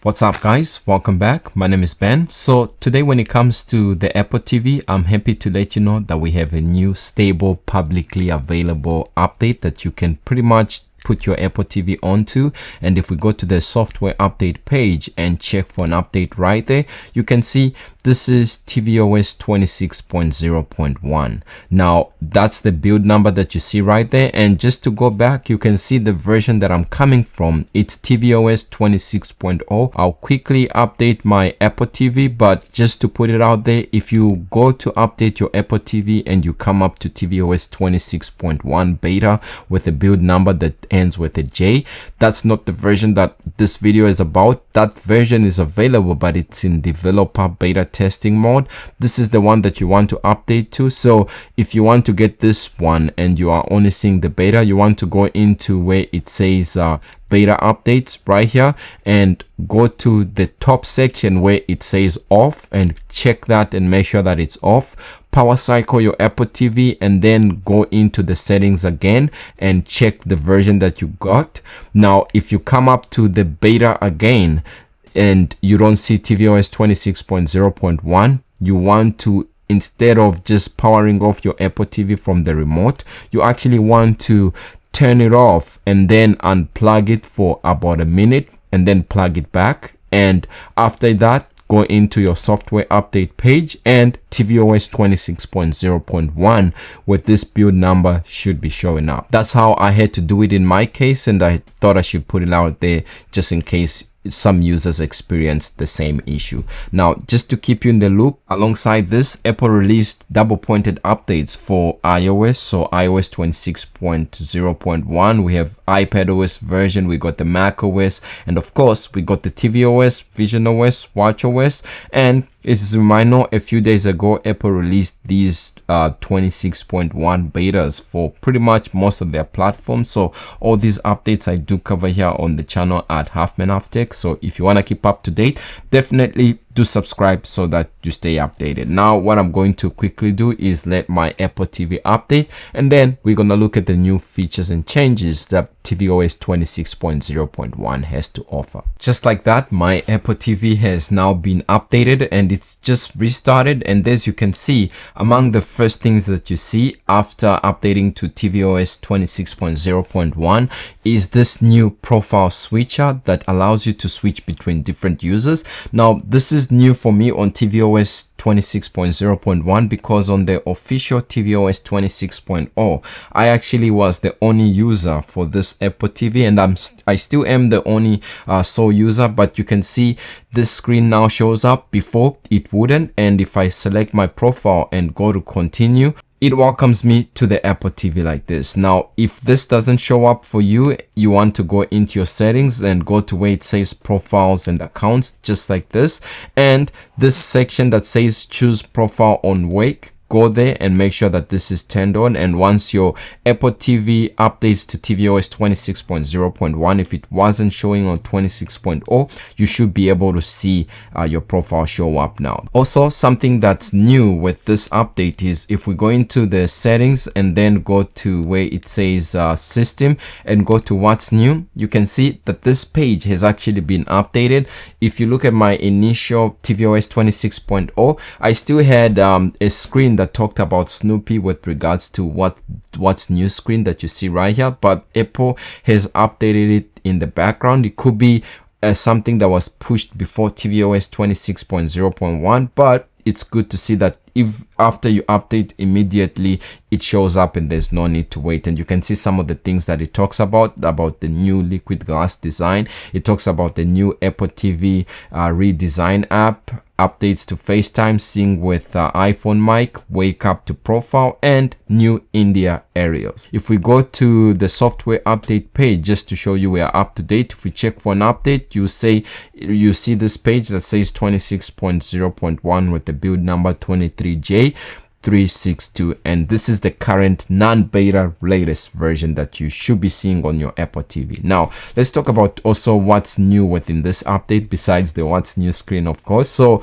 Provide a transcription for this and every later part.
What's up guys, welcome back. My name is Ben. So today when it comes to the Apple TV, I'm happy to let you know that we have a new stable publicly available update that you can pretty much put your Apple TV onto. And if we go to the software update page and check for an update right there, you can see this is tvOS 26.0.1. Now that's the build number that you see right there. And just to go back, you can see the version that I'm coming from. It's tvOS 26.0. I'll quickly update my Apple TV, but just to put it out there, if you go to update your Apple TV and you come up to tvOS 26.1 beta with a build number that ends with a J, that's not the version that this video is about. That version is available, but it's in developer beta testing mode. This is the one that you want to update to. So if you want to get this one and you are only seeing the beta, you want to go into where it says beta updates right here and go to the top section where it says off and check that and make sure that it's off. Power cycle your Apple TV and then go into the settings again and check the version that you got. Now if you come up to the beta again and you don't see tvOS 26.0.1, you want to, instead of just powering off your Apple TV from the remote, you actually want to turn it off and then unplug it for about a minute and then plug it back. And after that, go into your software update page and tvOS 26.0.1 with this build number should be showing up. That's how I had to do it in my case, and I thought I should put it out there just in case some users experience the same issue. Now, just to keep you in the loop, alongside this, Apple released double pointed updates for iOS. So iOS 26.0.1, we have iPadOS version, we got the macOS, and of course we got the tvOS, visionOS, watchOS. And as you might know, a few days ago Apple released these 26.1 betas for pretty much most of their platforms. So all these updates I do cover here on the channel at Halfman Half Tech. So if you want to keep up to date, definitely do subscribe so that you stay updated. Now what I'm going to quickly do is let my Apple TV update, and then we're going to look at the new features and changes that tvOS 26.0.1 has to offer. Just like that, my Apple TV has now been updated and it's just restarted. And as you can see, among the first things that you see after updating to tvOS 26.0.1 is this new profile switcher that allows you to switch between different users. Now this is new for me on tvOS 26.0.1 because on the official tvOS 26.0 I actually was the only user for this Apple TV, and I still am the only sole user, but you can see this screen now shows up. Before it wouldn't, and if I select my profile and go to continue, it welcomes me to the Apple TV like this. Now, if this doesn't show up for you, you want to go into your settings and go to where it says profiles and accounts, just like this. And this section that says choose profile on wake, go there and make sure that this is turned on. And once your Apple TV updates to tvOS 26.0.1, if it wasn't showing on 26.0, you should be able to see your profile show up now. Also, something that's new with this update is if we go into the settings and then go to where it says system and go to what's new, you can see that this page has actually been updated. If you look at my initial tvOS 26.0, I still had a screen that talked about Snoopy with regards to what's new screen that you see right here, but Apple has updated it in the background. It could be something that was pushed before tvOS 26.0.1, but it's good to see that if after you update immediately it shows up and there's no need to wait. And you can see some of the things that it talks about the new liquid glass design. It talks about the new Apple TV redesign app, updates to FaceTime, sync with iPhone mic, wake up to profile, and new India areas. If we go to the software update page, just to show you we are up to date, if we check for an update, you see this page that says 26.0.1 with the build number 23J. 3.6.2, and this is the current non-beta latest version that you should be seeing on your Apple TV. Now let's talk about also what's new within this update besides the what's new screen, of course. So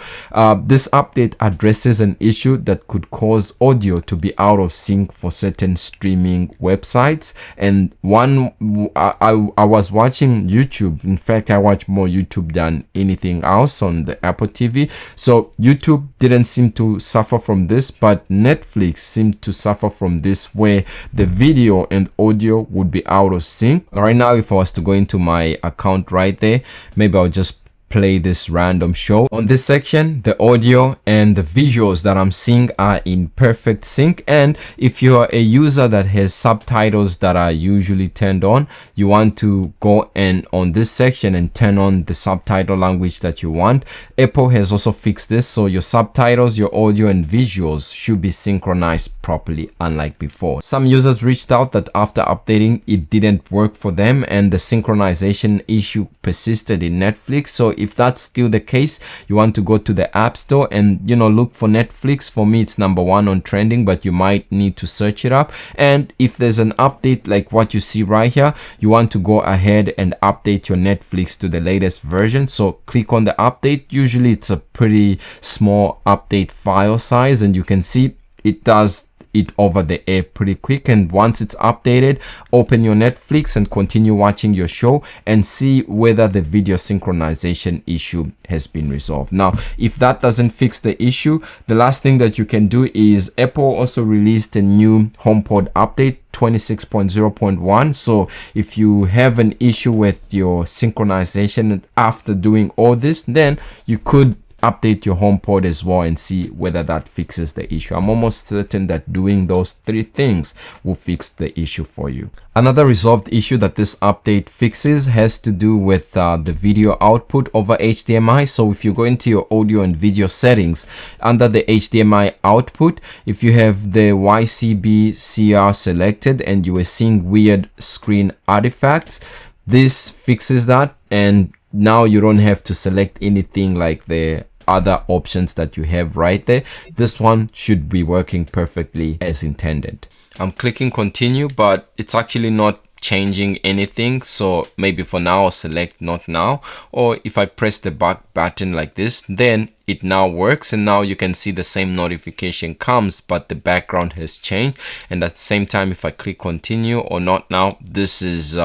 this update addresses an issue that could cause audio to be out of sync for certain streaming websites. And I was watching YouTube. In fact, I watch more YouTube than anything else on the Apple TV. So YouTube didn't seem to suffer from this, but Netflix seemed to suffer from this, where the video and audio would be out of sync. Right now, if I was to go into my account right there, maybe I'll just play this random show. On this section, the audio and the visuals that I'm seeing are in perfect sync. And if you're a user that has subtitles that are usually turned on, you want to go and on this section and turn on the subtitle language that you want. Apple has also fixed this, so your subtitles, your audio and visuals should be synchronized properly, unlike before. Some users reached out that after updating it didn't work for them and the synchronization issue persisted in Netflix. So if that's still the case, you want to go to the App Store and look for Netflix. For me, it's #1 on trending, but you might need to search it up. And if there's an update like what you see right here, you want to go ahead and update your Netflix to the latest version. So click on the update. Usually it's a pretty small update file size, and you can see it does it over the air pretty quick. And once it's updated, open your Netflix and continue watching your show and see whether the video synchronization issue has been resolved. Now, if that doesn't fix the issue, the last thing that you can do is Apple also released a new HomePod update 26.0.1. So if you have an issue with your synchronization after doing all this, then you could update your HomePod as well and see whether that fixes the issue. I'm almost certain that doing those 3 things will fix the issue for you. Another resolved issue that this update fixes has to do with the video output over HDMI. So if you go into your audio and video settings under the HDMI output, if you have the YCB CR selected and you are seeing weird screen artifacts, this fixes that, and now you don't have to select anything like the other options that you have right there. This one should be working perfectly as intended. I'm clicking continue, but it's actually not changing anything. So maybe for now I'll select not now, or if I press the back button like this, then it now works, and now you can see the same notification comes, but the background has changed. And at the same time, if I click continue or not now, this is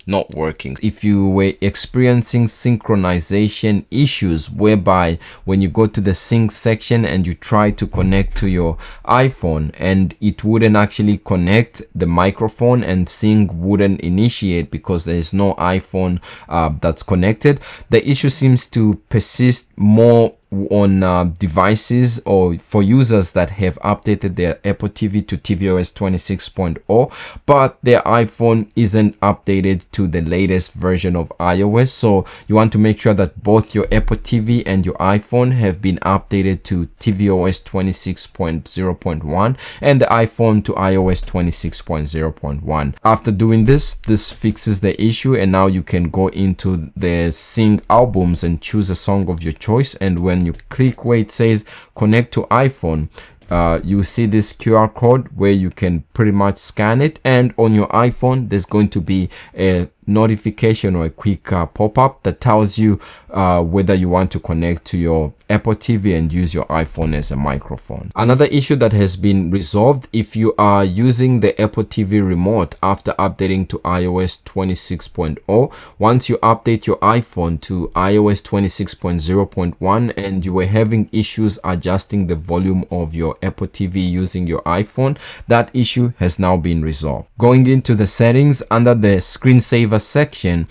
not working. If you were experiencing synchronization issues whereby when you go to the sync section and you try to connect to your iPhone and it wouldn't actually connect the microphone and sync wouldn't initiate because there is no iPhone that's connected, the issue seems to persist more on devices or for users that have updated their Apple TV to tvOS 26.0, but their iPhone isn't updated to the latest version of iOS. So you want to make sure that both your Apple TV and your iPhone have been updated to tvOS 26.0.1 and the iPhone to iOS 26.0.1. After doing this fixes the issue, and now you can go into the sync albums and choose a song of your choice. And when you click where it says connect to iPhone, you see this QR code where you can pretty much scan it, and on your iPhone there's going to be a notification or a quick pop-up that tells you whether you want to connect to your Apple TV and use your iPhone as a microphone. Another issue that has been resolved, if you are using the Apple TV remote after updating to iOS 26.0, once you update your iPhone to iOS 26.0.1 and you were having issues adjusting the volume of your Apple TV using your iPhone, that issue has now been resolved. Going into the settings under the screensaver section,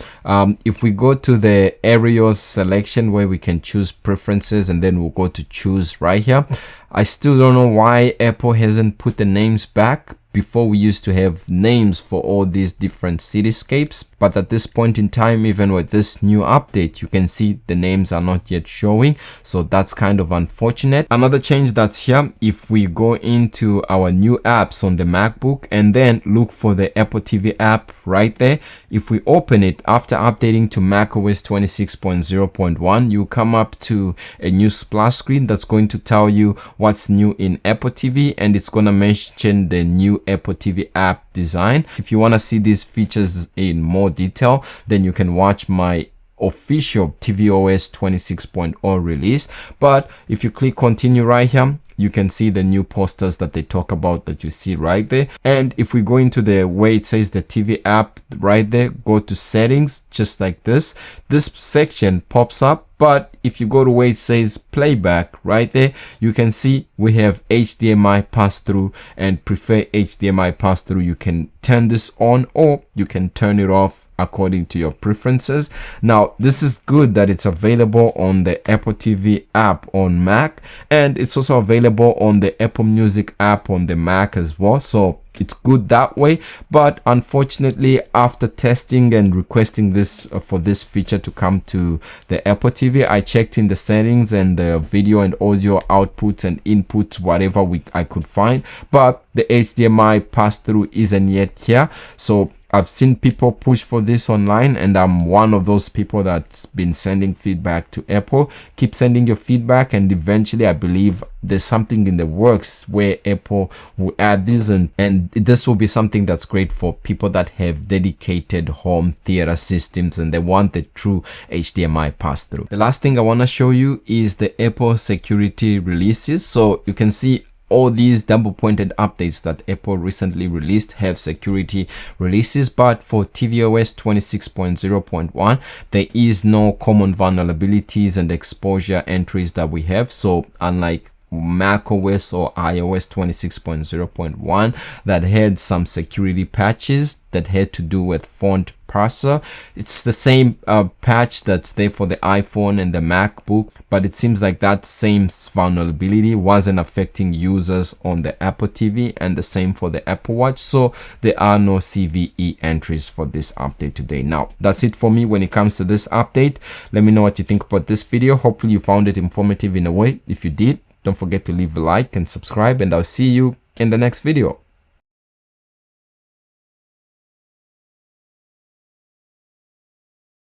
if we go to the areas selection where we can choose preferences, and then we'll go to choose right here. I still don't know why Apple hasn't put the names back, before we used to have names for all these different cityscapes, but at this point in time, even with this new update, you can see the names are not yet showing, so that's kind of unfortunate. Another change that's here, if we go into our new apps on the MacBook and then look for the Apple TV app right there, if we open it after updating to macOS 26.0.1, you come up to a new splash screen that's going to tell you what's new in Apple TV, and it's going to mention the new Apple TV app design. If you want to see these features in more detail, then you can watch my official tvOS 26.0 release. But if you click continue right here, you can see the new posters that they talk about that you see right there. And if we go into the way it says the TV app right there, go to settings, just like this section pops up. But if you go to where it says playback right there, you can see we have HDMI pass-through and prefer HDMI pass-through. You can turn this on or you can turn it off according to your preferences. Now, this is good that it's available on the Apple TV app on Mac, and it's also available on the Apple Music app on the Mac as well. So it's good that way. But unfortunately, after testing and requesting this for this feature to come to the Apple TV, I checked in the settings and the video and audio outputs and inputs, whatever I could find, but the HDMI pass-through isn't yet here. So I've seen people push for this online, and I'm one of those people that's been sending feedback to Apple. Keep sending your feedback, and eventually I believe there's something in the works where Apple will add this, and this will be something that's great for people that have dedicated home theater systems and they want the true HDMI pass-through. The last thing I want to show you is the Apple security releases. So you can see all these double pointed updates that Apple recently released have security releases, but for tvOS 26.0.1 there is no common vulnerabilities and exposure entries that we have. So unlike macOS or iOS 26.0.1 that had some security patches that had to do with font parser, it's the same patch that's there for the iPhone and the MacBook, but it seems like that same vulnerability wasn't affecting users on the Apple TV, and the same for the Apple Watch. So there are no CVE entries for this update today. Now, that's it for me when it comes to this update. Let me know what you think about this video. Hopefully you found it informative in a way. If you did, don't forget to leave a like and subscribe, and I'll see you in the next video.